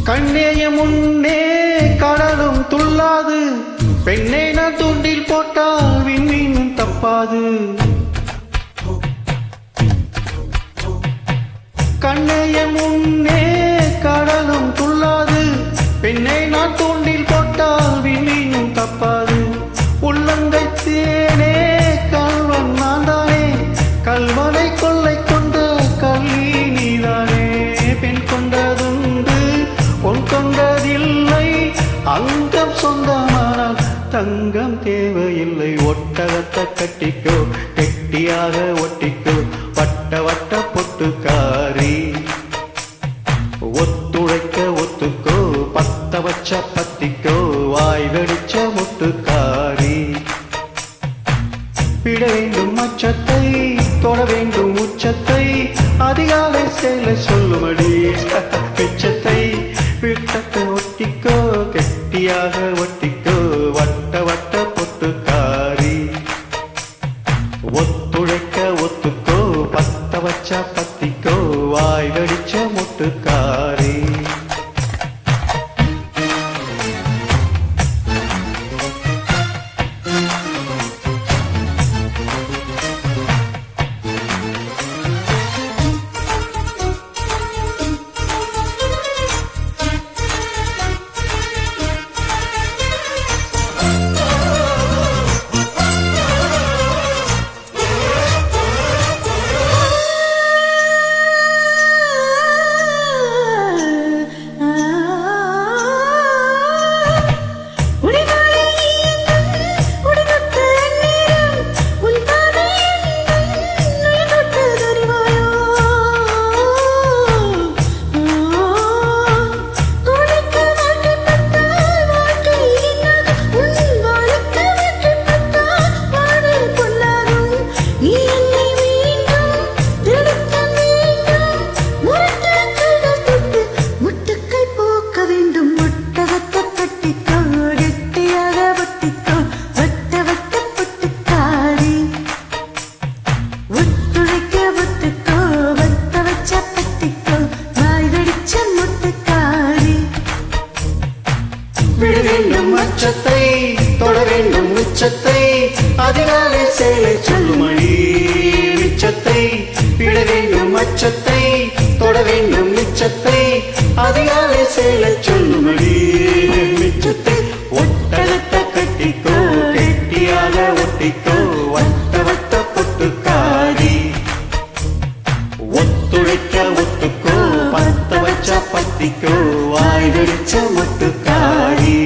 கண்ணேய முன்னே கடலும் துள்ளாது, பெண்ணே நான் தூண்டில் போட்டால் விண்மீனும் தப்பாது. கண்ணேய முன்னே கடலும் துள்ளாது, பெண்ணே நான் தூண்டில் போட்டால் விண்மீனும் தப்பாது. உள்ளங்கை தேனே கல்வன் நான் தானே, கல்வனை கொள்ளை கொண்ட கல்வி நீதானே. பெண் கொண்டதுண்டு பொன் கொண்டதில்லை, அங்கம் சொந்தமானால் தங்கம் தேவையில்லை. ஒட்டகத்தை கட்டிக்கோ, கெட்டியாக ஒட்டிக்கோ, வட்ட வட்ட பொட்டுக்காரி. ஒத்துழைக்க ஒத்துக்கோ, பத்த வச்ச பத்திக்கோ, வாய் வெடிச்ச முட்டுக்காரி. விட வேண்டும் அச்சத்தை, தொட வேண்டும் உச்சத்தை, அதிகாலை செயல சொல்லுமடி பிச்சத்தை. விட்டத்தை ஒட்டிக்கோ, கெட்டியாக ஒட்டிக்கோ, வட்ட வட்ட பொட்டுக்காரி. ஒத்துழைக்க ஒத்துக்கோ, பத்த வச்ச பத்திக்கோ, வாய் வெடிச்ச முட்டுக்காரி. விட வேண்டும் அச்சத்தை, தொட வேண்டும் உச்சத்தை, அதிகாலை சேலை சொல்லுமடி மிச்சத்தை. விட வேண்டும் அச்சத்தை, தொட வேண்டும் உச்சத்தை, அதிகாலை சேலை சொல்லுமடி மிச்சத்தை. ஒட்டகத்தை கட்டிக்கோ, கெட்டியாக ஒட்டிக்கோ, வட்ட வட்ட பொட்டுக்காரி. ஒத்துழைக்க ஒத்துக்கோ, பத்த வச்ச பத்திக்கோ, வாய் வெடிச்ச முட்டுக்காரி.